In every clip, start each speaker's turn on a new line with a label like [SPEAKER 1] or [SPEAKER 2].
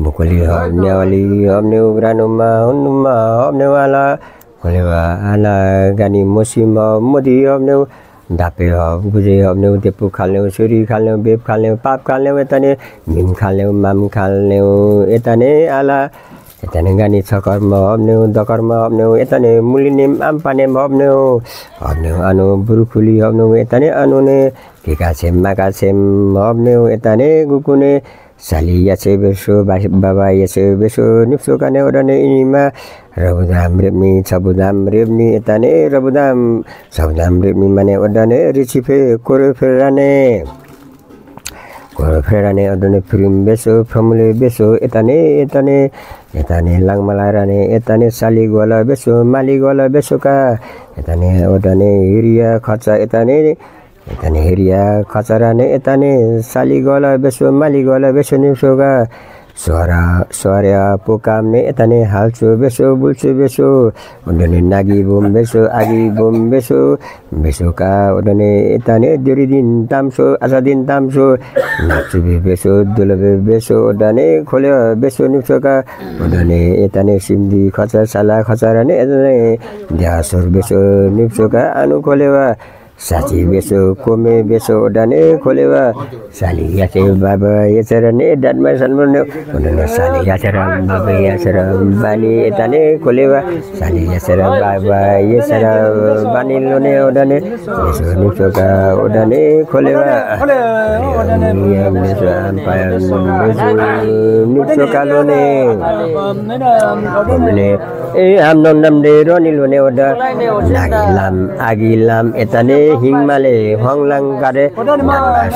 [SPEAKER 1] bukuli hobnewali hobneu granuma honuma hobnewala kolewa ala gani musim modi hobneu dape guje hobneu tepu khalneu suri khalneu beb khalneu pap khalneu etane mim khalneu mam khalneu etane ala etane gani chakarma hobneu dakarma hobneu etane mulinim ampanem hobneu anu burukuli hobneu etane anune kikasem makasem hobneu etane gukune sali yase beso baba yase beso nipso kane odane inima rabudam repmi sabudam repmi etane rabudam sabudam repmi mane odane ricipe kore ferane odane prim beso family beso etane langmalarane etane sali gola beso mali gola beso ka etane odane hiria khacha etane hiria khacharane etane sali gola beso mali gola beso nimsoga suara pokamne etane halchu beso bulchu beso odane nagi bom beso agi bom beso ka odane etane diridin tamso asadin tamso nachubi beso dulabe beso odane khole beso nimsoga odane etane simdi khacha sala khacharane etane diasor beso nimsoga anu kholewa sachi beso kome beso odane kholewa sali yase baba yasarane datma sanmone odane sali yasara baba yasara bani etane kholewa sali yasara baba yasara bani lone odane beso nipsoka odane kholewa beso ampaya beso nipsoka lone omne amnon namde roni lone oda agilam etane hingmale honglang kare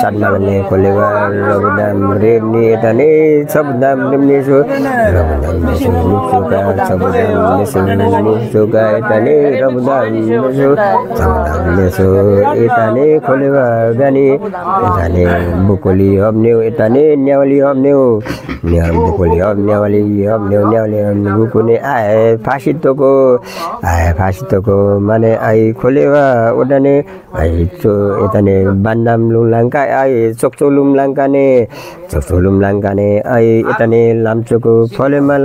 [SPEAKER 1] sanmalane kolewa rabudam remni etane sabudam remni so rabudam nipsoka sabudam nipsoka etane rabudam so sabudam so etane kolewa gani etane bukuli hobneu etane nyawali hobneu bukuli hobnewali hobneu nyawali bukune ai fasitoko mane ai kolewa odane ai to etane bandam lulangka ai chokcholum langkane ai etane lamchoko folema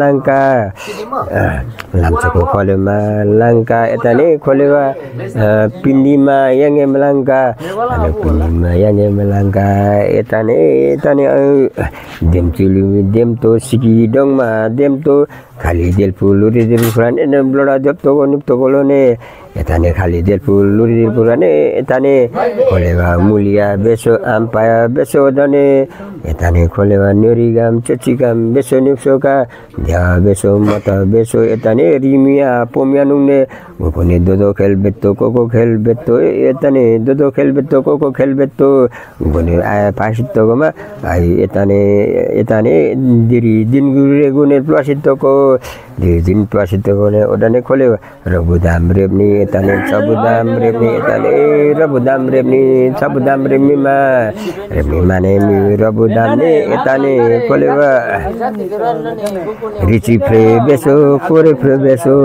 [SPEAKER 1] langka etane kolewa pindima yange melangka etane demto siki dongma demto khali delpul luri delpuran ene bloda jopto nipto kolone etane khali delpul luri delpurane etane kolewa mulia beso ampaya beso dane etane kolewa nyorigam chechigam beso nipsoka dia beso mata beso etane rimia pomyanungne gopone dodo khelbetto koko khelbetto etane dodo khelbetto koko khelbetto gopone pasitto goma ai etane diri dingure gune plasitto ko din plasitto gone odane kolewa rabudam repni etane sabudam repni etane rabudam repni sabudam repni mane mi rabudam ne etane kolewa ricipe beso kore beso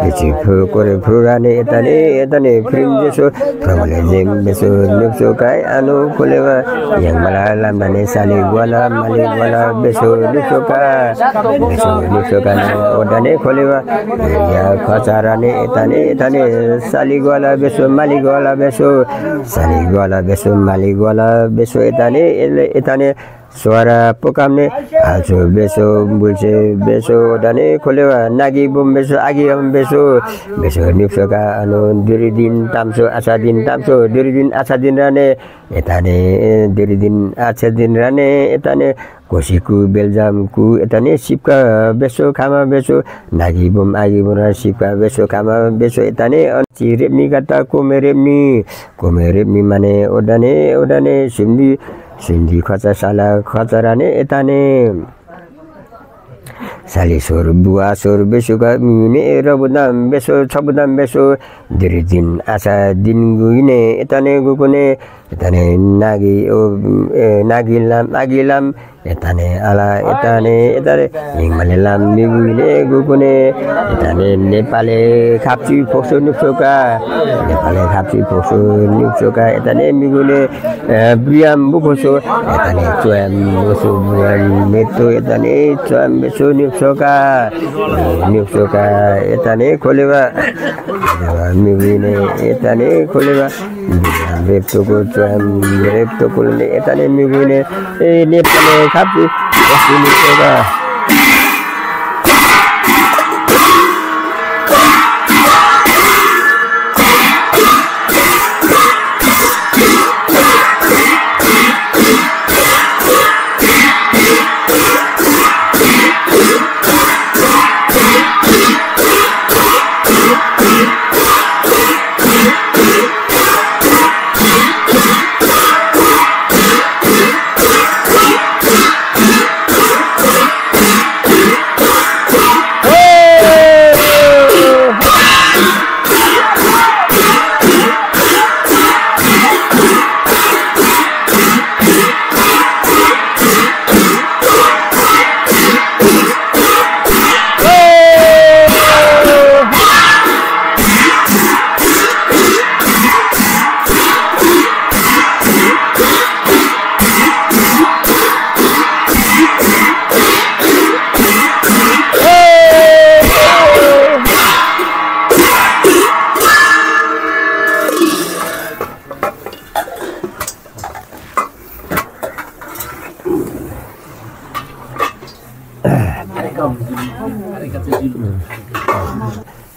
[SPEAKER 1] ricipe kore frurane etane prim beso famale jeng beso nipso kai anu kolewa yang malalam dane sali gwala mali gwala beso nipso ka odane kolewa ya khacharane etane sali gwala beso mali gwala beso etane suara pokamne alcho beso bulche beso odane kolewa nagi bom beso agi beso nipsoka anu diridin asadin rane etane diridin asadin rane etane kosiku beljam ku etane sipka beso kama beso nagi bom agi bora sipka beso kama beso etane repni kata komerepni mane odane sindi khacha sala khacharane etane sali sor bua sor beso ka mine rabudam beso sabudam beso diridin asa dinguine etane gukune etane nagilam एताने आला एताने एतारे हिङमाले लाम मिगुने गुकुने एताने नेपाले खाप्ची फोक्सो नुक्सोका नेपाले खाप्ची फोक्सो नुक्सोका एताने मिगुने ब्रियाम बुकोसो एताने चोयाम बुकोसो ब्रियाम मेतो एताने चोयाम बेसो नुक्सोका एताने खोलेवा मिगुने एताने खोलेवा रेप्टोको चोयाम रेप्टोको एताने मिगुने नेपाले खाप्ची फोक्सो नुक्सोका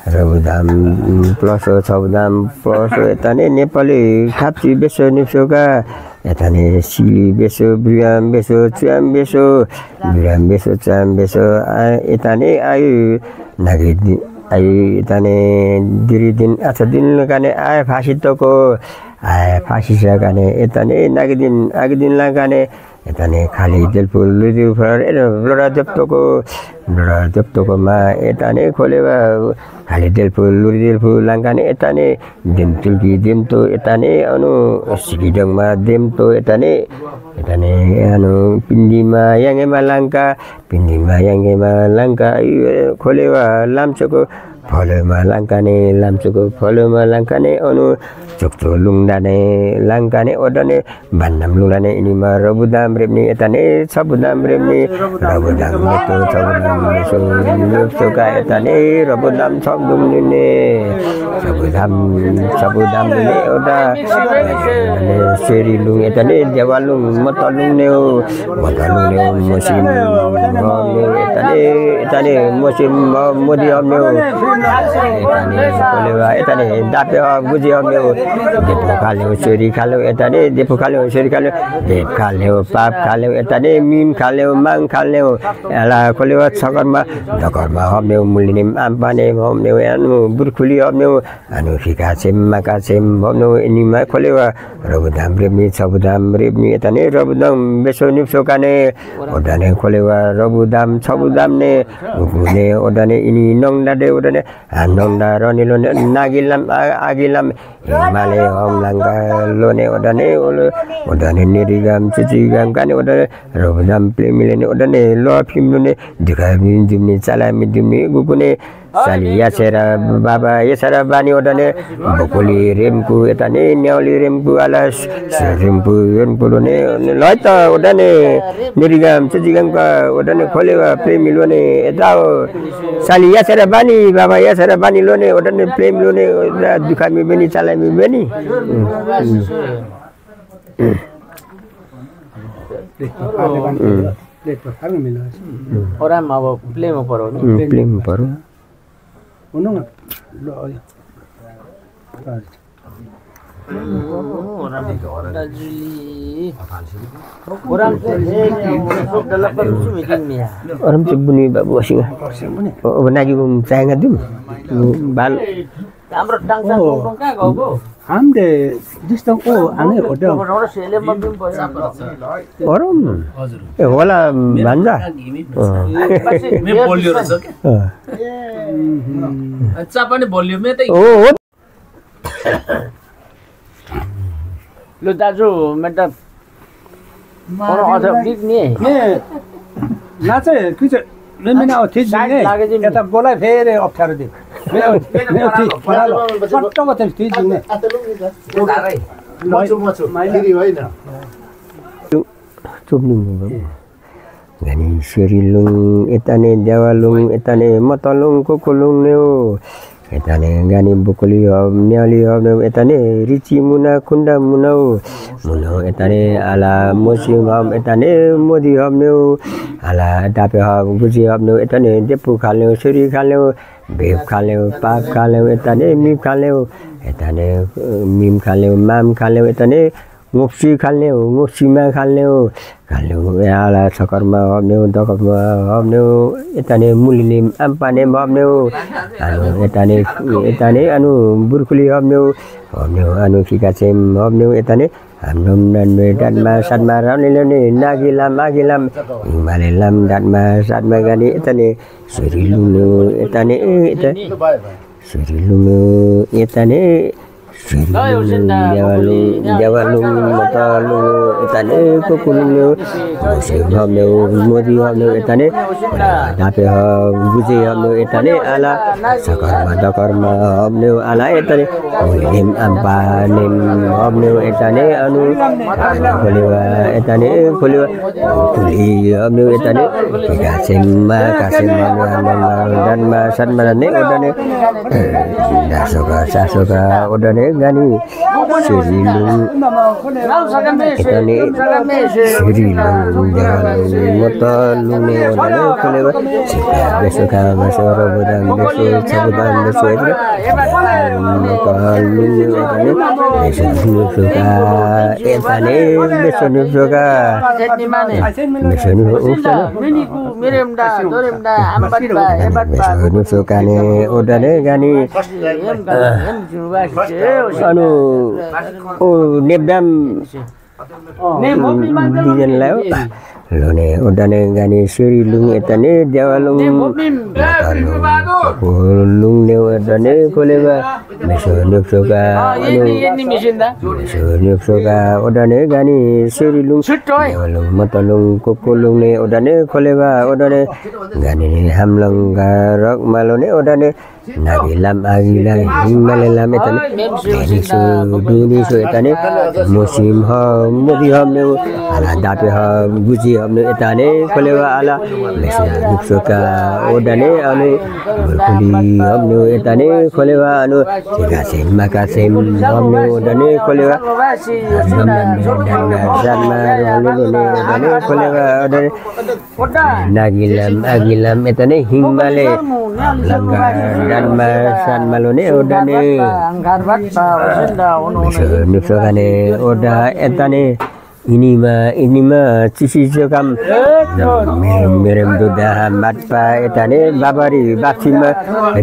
[SPEAKER 1] रबुदाम plus छबुदाम plus यताने Nepali खाप्ची बेसो निप्सोका यताने सिली बेसो ब्रियाम बेसो च्याम बेसो ब्रियाम बेसो च्याम बेसो यताने आयु नागे आयु यताने दिरी दिन अच्छा दिन लगाने आए फाँसी तको आए फाँसी सकाने यताने नागे दिन लगाने यताने खाली दिलफुल लुदिउ फर ब्लडा जप्तोकोमा यताने खोलेवा खाली दिलफुल लुदिलफुल लाङ्काने यताने दिमतुल्की दिमतो यताने अनु सिकिडङमा दिमतो यताने अनु पिन्डीमा याङ्गेमा लाङ्का खोलेवा लाम्चोको फलोमा लाङ्काने अनु चोक्चो लुङदाने लाङ्काने ओडने भन्नाम लुङदाने इनिमा रबुदाम रेप्ने यताने छबुदाम रेप्ने रबुदाम मेतो छबुदाम मेसो नुक्सोका यताने रबुदाम छबुदामने छबुदाम ने ओडा सेरी लुङ यताने देवालुङ मतलुङने मसिम यताने मसिम मोदी हमने यताने दापे बुझी हमने देपो खाल्यो सेरी खाल्यो यताने देपो खाल्यो सेरी खाल्यो देप खाल्यो पाप खाल्यो यताने मिम खाल्यो माङ खाल्यो एला खोल्यो छकरमा ढकरमा हम्ने मुलिने आम्पाने हम्ने अनु बुर्खुली हम्ने अनु फिका छेम माका छेम हम्ने इनिमा खोल्यो रबुदाम रेप्ने छबुदाम रेप्ने यताने रबुदाम बेसो निप्सोकाने ओडाने खोल्यो रबुदाम छबुदाम ने गुने ओडाने इनि नङदाडे ओडाने नङदा रनिलो नागिलाम आगिलाम हिमालय हमलाङ्गा लोने ओडाने नेरिगाम चिचिगाम काने ओडाने रबुदाम प्लेमिलेने ओडाने लफिमलोने दिखामी दिम्ने चालामी दिम्ने गुकुने साली यासेरा बाबा यासेरा बानी ओडाने बकोली रेमकु यताने न्याउली रेमकु आलास रेमकु लोने लैत ओडाने नेरिगाम चिचिगामका ओडाने खोलेवा प्लेमिलोने यता साली यासेरा बानी बाबा यासेरा बानी लोने ओडाने प्लेमिलोने दुखामी Beni चालामी Beni
[SPEAKER 2] orang mau play paro
[SPEAKER 3] orang
[SPEAKER 1] cebuni babu asinga benagi sayang adim bal
[SPEAKER 2] Amro dang sang kong ka go.
[SPEAKER 3] Hamde distang angin oda.
[SPEAKER 2] Orang sele mabim boy.
[SPEAKER 1] Orang. Wala banda.
[SPEAKER 4] मैं बोलियो रहा सके अच्छा अपने बोलियो में तो
[SPEAKER 2] Lu dazu meta अझ बिग्ने
[SPEAKER 3] ने नाचे किच लेमिना थिच दिने यता बोलाइ फेरि अप्ठ्यारो दे सट्ट मात्रै थिच दिने
[SPEAKER 1] चुप्लुङ गनी सेरिलुङ यताने देवालुङ यताने मतलुङ कोकोलुङ न्यो यताने गानी बुकुली न्याली यताने रिची मुना कुण्डा मुनौ मुनो यताने आला मोसी हम यताने मोदी हमन्यो आला डापे हम गुजी हमन्यो यताने देपु खाल्यो सेरी खाल्यो भेप खाल्यो पाप खाल्यो यताने मिप खाल्यो यताने मिम खाल्यो माम खाल्यो यताने ngopsi khalneu ngopsima khalneu ala sakarma homneu dakapma homneu etane mulinim ampane homneu etane anu burkuli homneu anu fikacem homneu etane amnom nanme datma satma ramlene nagilam malelam datma satma gani etane surilunu etane surilunu etane Jawalung matalung etane kokulung musim hamneu modi hamneu etane dape guji hamneu etane ala sakarma hamneu ala etane mulim ampanim hamneu etane anu kolewa etane tuli hamneu etane kasim dan sanmarane odane dasoka odane gani serilung etane serilung motalung odane kolewa besoka masoro budang beso sabudan beso etane motalung odane besoka etane besoka besoka ne odane gani anu nebdam dijen lao lone odane gani serilung etane jawalung lung ne odane kolewa mesonupsoka odane gani serilung jawalung matalung kokolung ne odane kolewa odane gani hamlang garok malone odane nagilam agilang himalalam etane dunisu etane musim ham modi hamneu ala dape ham guji hamneu etane kolewa ala mesonupsoka odane anu berkuli hamneu etane kolewa anu tigasim makasim hamneu odane kolewa zanma odane kolewa odane nagilam agilam etane himale langgar danma sanmalone odane nusokane oda etane ini ma sisi sekam merem duda matpa etane babari baksima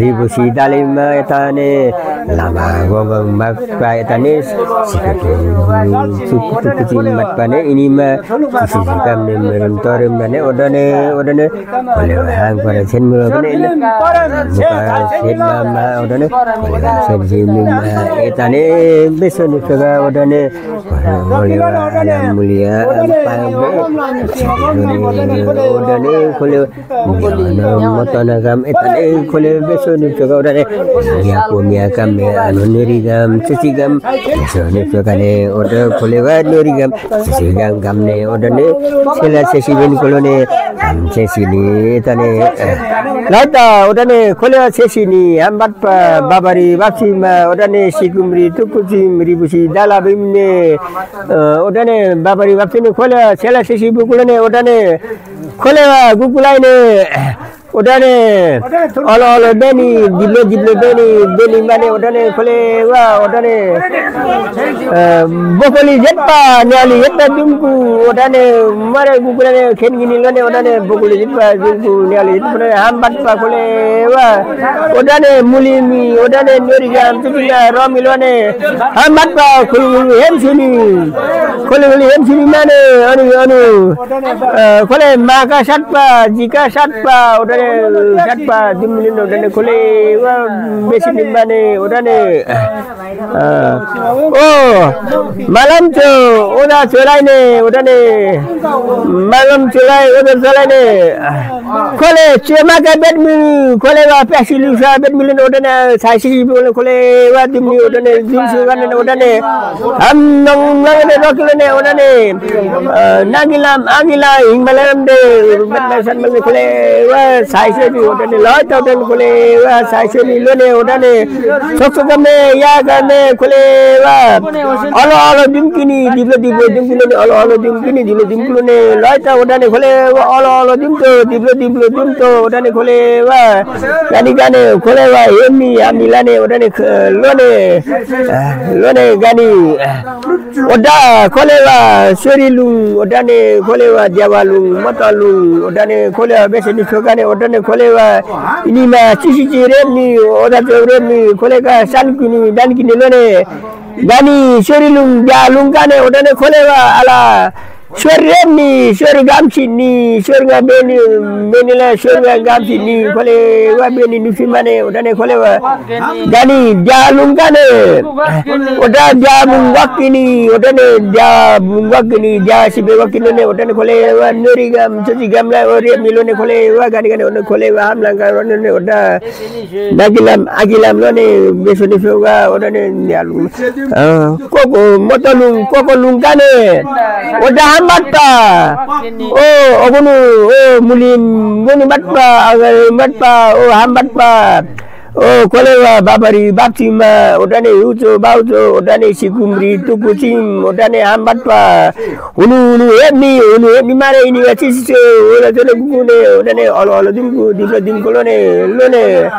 [SPEAKER 1] ribusi dalima etane lama gongong matpa etane sukutu matpane ini ma sisi sekam merem torem dane odane oleh hang pada senmula kene muka sedama odane oleh senjimma etane besoni kaga odane oleh mulia odane kole motanagam etane kole besoni kaga odane ya pomia kam anu nerigam cisigam besoni kagane oda kole wa nerigam cisigam gamne odane sela sesibin kolone sesini etane lata odane kole sesini ambat babari baksima odane sikumri tukusim ribusi dalabimne odane babari baptini kole sela sesi bukulane odane kole gukulaine odane olo beni dible beni mane odane kole wa odane bokoli jetpa nyali yetta dumku odane mare gukulane ken gini lone odane bokoli jetpa dumku nyali jetpa hambat pa kole wa odane mulimi odane norigam tutina romilone hambat pa kuli hemsini mane anu kole maka satpa jika satpa odane satpa dimlin odane khole wa besi nimbane odane malam cho oda cholai ne odane malam cholai oda cholai ne khole chema ka bedmin khole wa pasilu sa bedmin odane saisi khole wa dimni odane dimsu gane odane am nong ngane rokilene odane nagilam agila hingmalam de bedna sanmal khole wa saisi bi odane loi tawden khole wa saisi ni lone odane soksokame ya gane khole wa alo alo dimkini diblo dimkini alo alo dimkini diblo dimkini loi ta odane khole wa alo alo dimto diblo dimto odane khole wa gani gane khole wa yemi amilane odane lone gani oda khole wa sorilung odane khole wa jawalung matalung odane khole wa beseni sogane odane khole wa inima sisi remni oda remni khole ka sankini dankini lone gani sorilung jalung kane odane khole wa ala Syoremni syorgamsini syorga beni la syorga gamsini khole wa beni nufimane odane khole wa gani jalung kane oda jabung wakini odane jabung wakini jasibe wakini ne odane khole wa norigam sajigam la ore milone khole wa gani odane khole wa hamlanga ne oda dagilam agilam lone besoni soga odane jalung koko motalung koko lungkane oda matpa ogunu mulin goni matpa agar matpa hambatpa kolewa babari baptima odane ucho baucho odane sikumri tukusim odane hambatpa unu emi mare ini wachisi ola jole gune odane olo dimku diblo dimkolone lone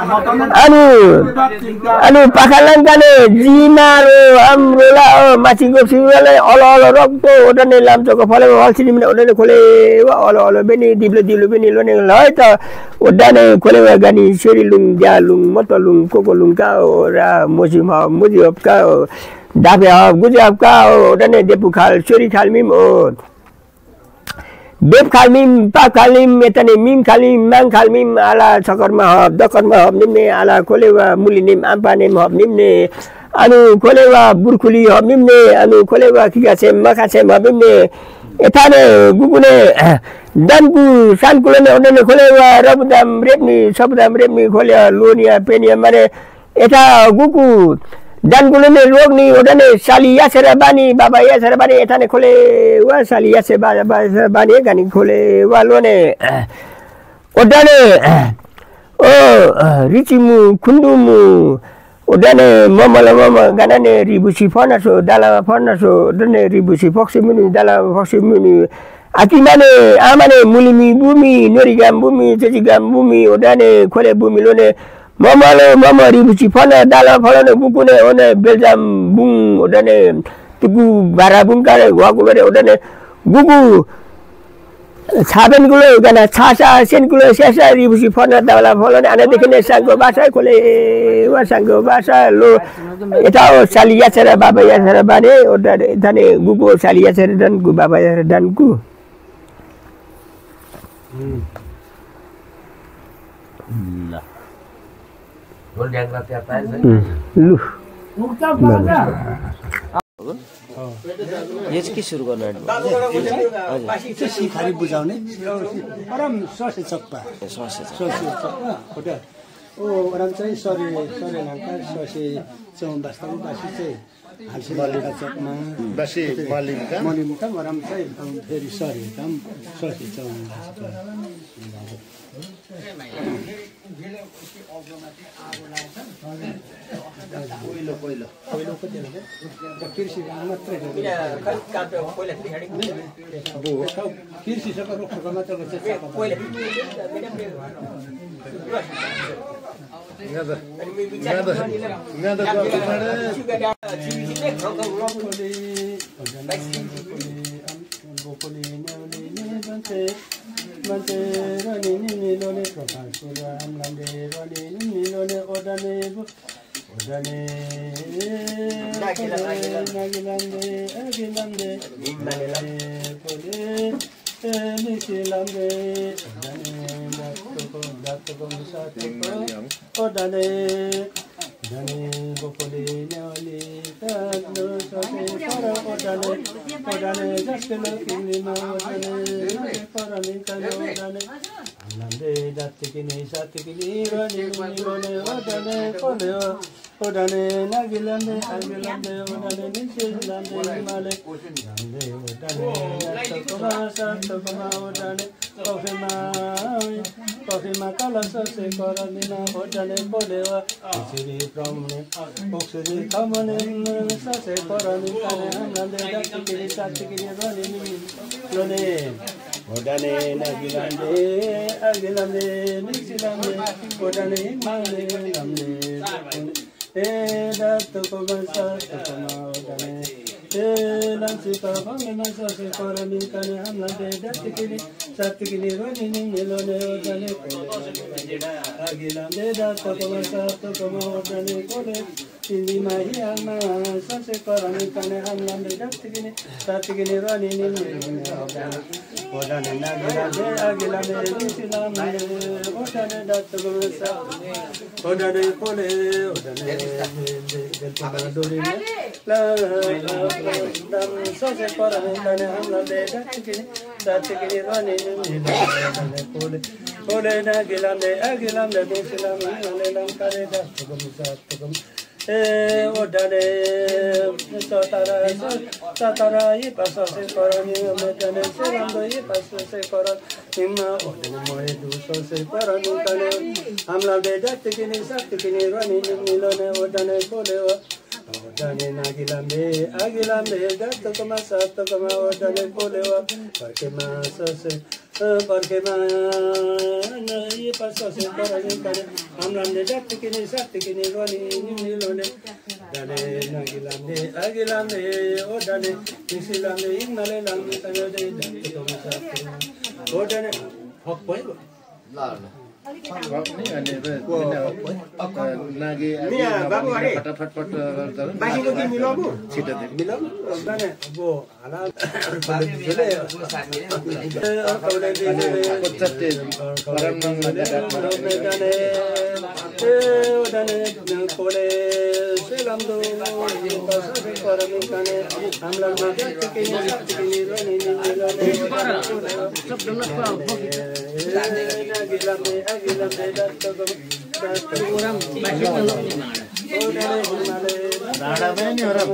[SPEAKER 1] anu pakalangane jinaro amrola machingo siwala olo rokto odane lamcho ko phale halsini mine odane khole olo beni diblo beni lone laita odane kholewa gani serilung jalung motalung kokolung ka ora moji of ka dabe guji of ka odane depu khal seri khalmim dep khalmim pa khalim etane mim khalim mang khalmim ala sakarma dakarma nimne ala kholewa mulinim ampanim nimne anu kholewa burkhuli nimne anu kholewa kigase makase nimne etane gugune danku sankulane odane kholewa rabdam remni kholewa lonia penia mare eta guku dankulane rogni odane saliya serabani baba ya serabani etane kholewa saliya sebani gani kholewa lone odane richimu kundumu odane mama ganane ribusi fonaso dala fonaso odane ribusi foximuni dala foximuni akimane amane mulimi bumi norigam bumi tejigam bumi odane khole bumi lone mama ribusi fona dala folone bukune one beljam bung odane tugu barabung kare wagubare odane gugu saben gulo gana chasa sen gulo sesa ribusi fona dala folone ana dekene sango basa khole wa sango basa lo etao saliya sera baba ya sera bane odane dane gugu saliya sera dan gu baba ya dan ku
[SPEAKER 4] ल बोल ड्याङ्ग्रा त्यहाँ पाएछ
[SPEAKER 1] लु
[SPEAKER 5] यो चाहिँ के सुरु गर्नु
[SPEAKER 3] हजुर सिखारी बुझाउने परम ससे चक्पा ओराम चाहिँ सरे लङ्का ससे चौबास्तव बासी चाहिँ हालसी मलिका चकमा बासी मलिमुका ओराम चाहिँ फेरि सरे काम ससे चौबास्तव पहिलो कृषि मात्रै कृषि रुखको मात्र Mante rani milone profasura amlande rani milone odane agilande pole nisilande odane Odane bokole neoli tadlo sase para odane jaskelo kinima odane para ninkalo odane nande datikini satikini rani odane koleo odane nagilande odane nisilande male nande odane tokoma odane kofima kala sase koranina odane koleo isiri pramne oksiri kamane sase korani kane nande datikini satikini rani lone odane nagilande nisilande odane male lamne datokoma odane lansika bangena sase korani kane hamlande datikini satikini rani nilone odane agilande datokoma odane kole Indi mahi ama sase korani kane hamlande datikini satikini rani nilone odane agilande nisilande odane datokoma odane kole odane sase korani kane hamlande datikini satikini rani nilone kole agilande nisilande kare datokoma odane satara ye pasa se korani medane selando ye pasa se korani imma odane moe du se korani kane hamla de datikini satikini rani nilone odane kole odane agilande datokoma satokoma odane kole parkema sase parkema ye pasa se korani kane hamla de datikini satikini rani nilone odane agilande odane nisilande imale lamne kane de datokoma satokoma odane hokpoi agilande datokoma orang basi kalau nada beni orang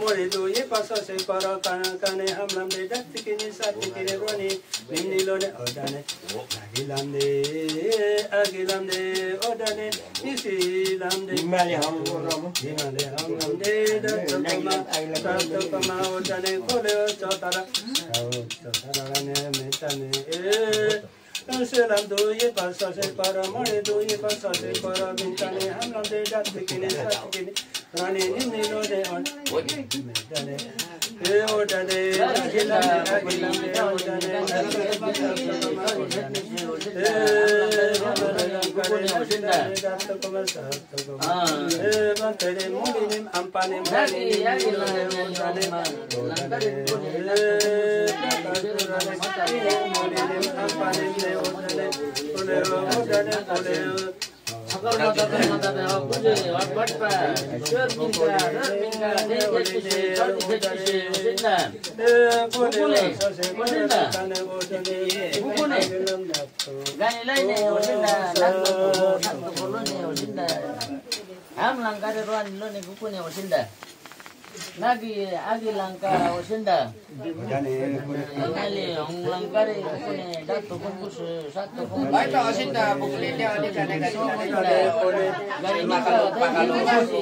[SPEAKER 3] Moredo ye pasa se para kane hamlamde datikini satikini rani nilone odane agilande odane nisilamde imale hamlamde datokoma odane kole chotara ne metane selando ye pasa se para moredo ye pasa se para bintane hamlamde datikini satikini rani nilone odane odane
[SPEAKER 2] Nagi agi langka osinda. Nali ong langka re kone dato kumpus satu kumpus.
[SPEAKER 5] Baik tak osinda bukli dia ni kan gari
[SPEAKER 2] Gari makalo pakalo si.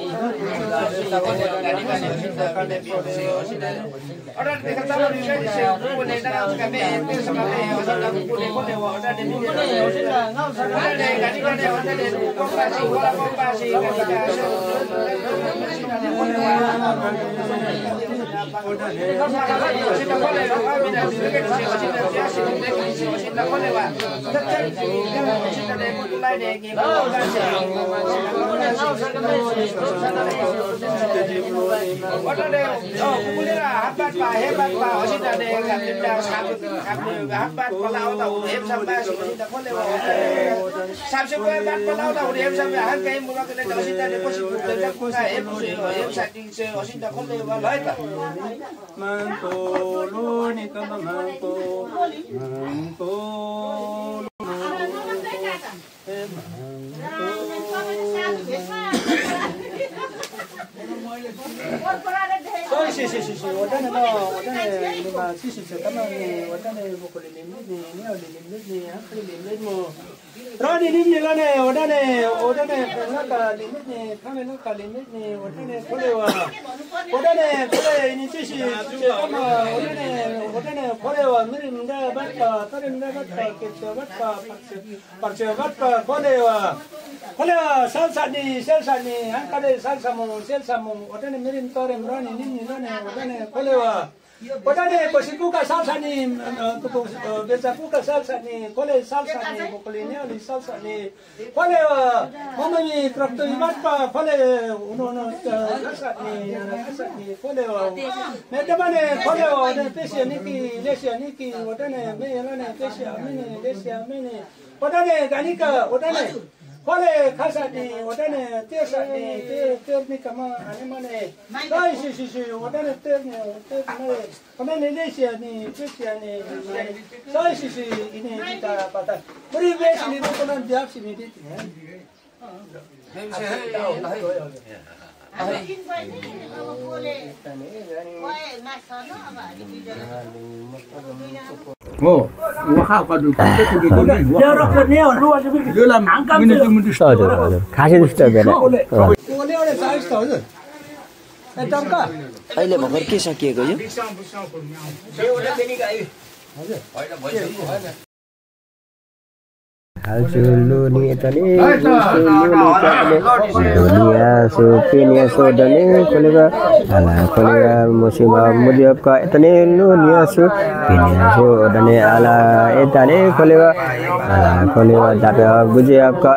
[SPEAKER 5] gari kan osinda kene bi osinda. Orang dekat sama ni kan si kone dah kami itu sama ni osinda bukli kone wa orang ni
[SPEAKER 2] Kone osinda ngau sa.
[SPEAKER 5] ada gari kan orang ni kompasi wala kompasi Mangkolo ni kama mangkolo sí. Wadana ni ma sisi kama ni wadana bukuli ni au ni akli ni Rani ni lane wadana naka ni kama naka ni wadana kolewa kole ni sisi kama wadana kolewa mirinda batka tarinda batka ketcha batka kolewa salsa ni hankade salsa mo wadana mirin tore rani ni lane wadana kolewa wadana kosipuka salsa ni bezapuka salsa ni kole salsa ni bokolini ali salsa ni kolewa mami trakto ibatpa kole uno salsa ni kolewa medamane kolewa wadana pesia niki wadana me pesia mini wadana ganika wadana Kole kasani wadane tesani terni kama anemane dai si wadane terni kama Lesia ni pesia ni dai si ini kita pata beri bes ni bukan diap si midi
[SPEAKER 6] Oh, wah kadu
[SPEAKER 3] dia rokok ni luar jadi
[SPEAKER 6] dalam minum
[SPEAKER 1] खासै जस्तो बेला
[SPEAKER 3] ole size tahu je tangka
[SPEAKER 2] अहिले भर्खर के सकिएको यो
[SPEAKER 1] Halsuluni etani dunia supini sodane kolega ala kolega musima mudiapka etani dunia supini sodane ala etani kolega ala kolega dapat bujiapka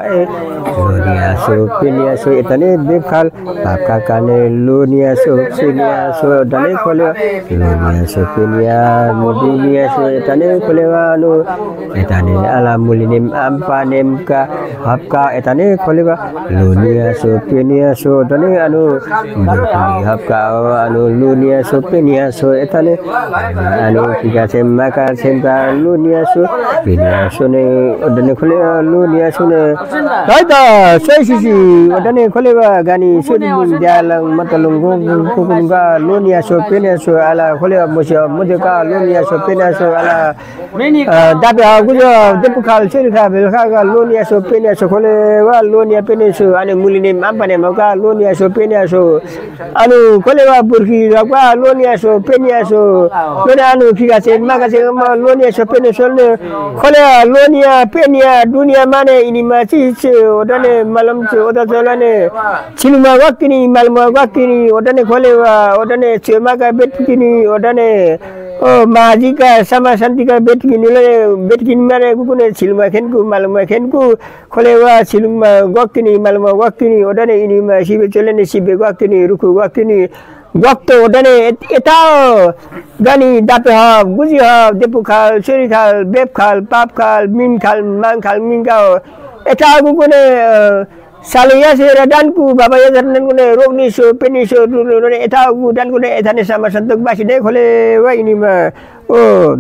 [SPEAKER 1] dunia supini etani bikal apka kane dunia supini sodane kolega dunia supini mudinya etani kolega nu etani ala mulinim panem ka hapka etane kolega lunia sopenia so dane anu berkali hapka anu lunia sopenia so etane anu tiga semaka semka lunia so penia so ne dane kolega lunia so ne kaita sisi dane kolega gani sudin dialang matalunggu kukunga lunia sopenia so ala kolega musia mudeka lunia sopenia so ala dape agujo depukal cerita Kaga lonia so penia so kole wa lonia penia so ane mulini ampane maka lonia so penia so anu kole wa burki wa lonia so penia so lona anu kika se maka se lonia so penia so kole lonia penia dunia mane ini machi odane malam odane chiluma wakini malma wakini odane kole wa odane chemaka betkini odane oh majika sama santika betkini mane kukune chiluma kenku maluma kenku kolewa siluma wakini maluma wakini odane ini ma sibe chelene sibe wakini ruku wakini waktu odane etao gani dape ha guji ha depu khal seri khal beb khal pap khal min khal mang khal min ka etao kune Salia sera danku baba ya jarnan kune rogni so peni so etao dan kune etane sama santuk basi de khole wa ini ma oh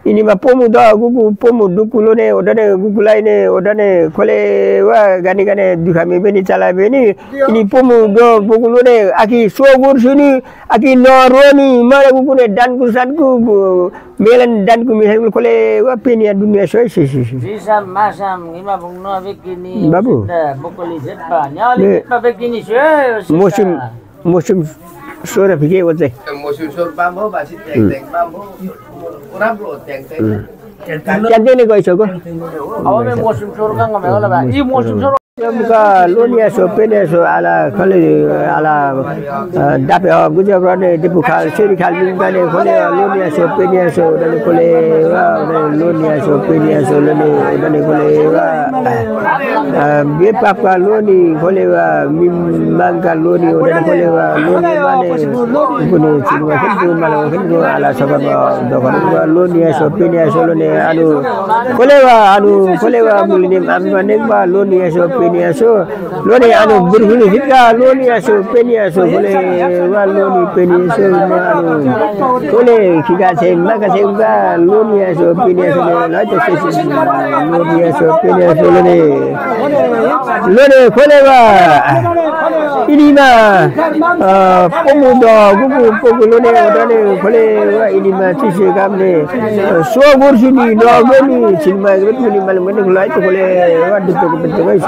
[SPEAKER 1] Inima pomu da gugu pomu dukulone odane gugulaine odane kole wa gani dukami beni chala beni ini pomu do bugulone aki sogur sini aki noroni mara gugune dan kusanku melan dan ku misal kole wa penia dunia so
[SPEAKER 2] Sisam masam ima bungno begini.
[SPEAKER 1] Babu.
[SPEAKER 2] Bokoli sepa nyali sepa begini
[SPEAKER 1] musim sore fikir wajah.
[SPEAKER 4] Musim sore bambu masih teng bambu. Orang bro teng.
[SPEAKER 1] Cantik ni kau isok.
[SPEAKER 2] Awalnya musim sore kan nggak masalah pak. Ini musim sore.
[SPEAKER 1] Muka lonia so penia so ala kali ala dapat guja berada di bukal seri kali ni kali lonia so penia so dan kole lonia so penia so dan kole biar papa loni kole mangga loni dan kole loni mana kuni cuma kendu malah kendu ala sebab dokar lonia so penia so anu kole mulai ambil lonia so penia so loni anu berbulu hita loni so penia so boleh loni penia so anu boleh kita maka saya loni so penia so nanti loni so penia so loni boleh ini mah pemuda gugu loni boleh ini mah sisi kami so bersini normal cuma betul ni malam ni kalau itu boleh betul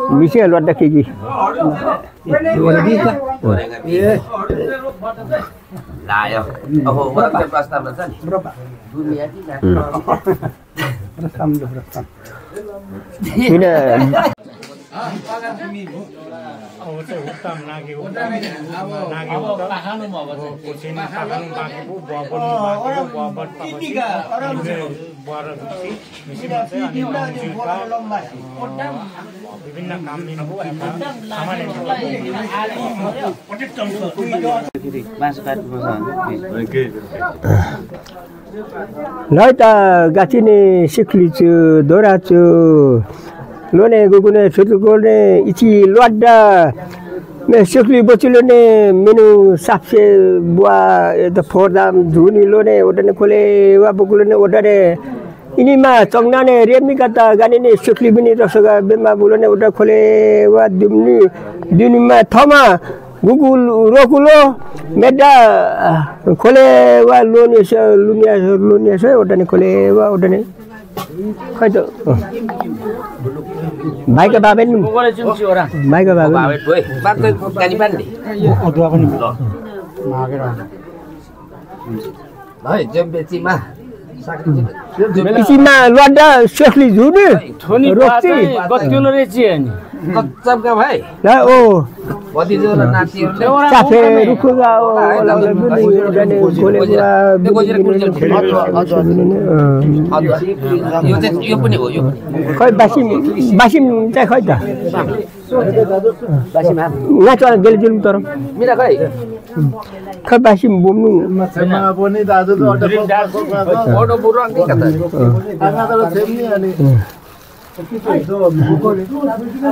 [SPEAKER 1] Misalnya luar dah kiki.
[SPEAKER 4] Lah ya. Oh, berapa plastam nanti? Berapa? Dunia kita.
[SPEAKER 3] Berapa?
[SPEAKER 1] Ini. Lai ta gati ni sikli tu dora tu lone gugune sutugone ichi luada me sikli bocilone menu sapse bua the fordam dhuni lone odane kole wa bugulone odare ini ma tongnane remi kata gani ni sikli bini rasaga bema bulone oda kole wa duni ma thama Google rokulo meda kole wa lone sa lunia sa odane kole wa odane kaito baik ke baben
[SPEAKER 2] Boleh cumci orang.
[SPEAKER 1] baik ke baben
[SPEAKER 4] Bawet boy. Bantu kani bandi.
[SPEAKER 3] Dua kan belum. Mager.
[SPEAKER 4] Baik, jom beti mah.
[SPEAKER 1] isi ma luada sekli zune
[SPEAKER 2] Thoni
[SPEAKER 1] rokti
[SPEAKER 2] gotun recian.
[SPEAKER 4] Kacam ka bhai?
[SPEAKER 1] la o
[SPEAKER 4] Bodi jo nati.
[SPEAKER 1] cafe rukuga o la bini dane kole
[SPEAKER 4] Yo पनि हो यो.
[SPEAKER 1] khoi basim chai khoi ta
[SPEAKER 4] Basim ham.
[SPEAKER 1] ngaco gel julum torom
[SPEAKER 4] Mira khoi.
[SPEAKER 1] khoi basim bomnu
[SPEAKER 3] Sama पनि दाजु त
[SPEAKER 4] Odo burang ni kata.
[SPEAKER 3] आगा त थेम्नी अनि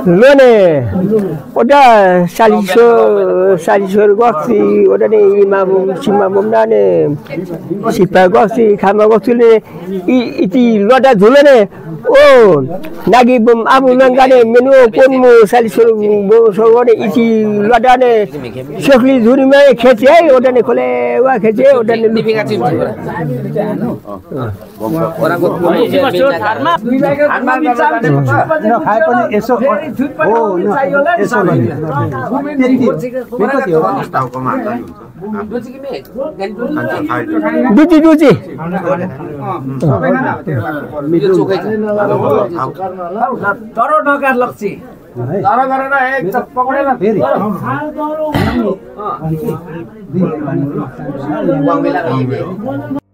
[SPEAKER 1] lone oda saliso goksi oda ne imam simam nane sipa goksi khama goksi ne iti loda zulane o nagi bum abu nangane menu ponmu saliso sogone iti loda ne shokli zuri me kheche oda ne kole wa kheche oda ne
[SPEAKER 4] Dipingat sini. Orang kok
[SPEAKER 3] न खाए पनि यसो हो यसो
[SPEAKER 1] duci
[SPEAKER 2] Taro nokar laksi. Taro karena ek pokoknya lah.
[SPEAKER 4] Uang bilang ini.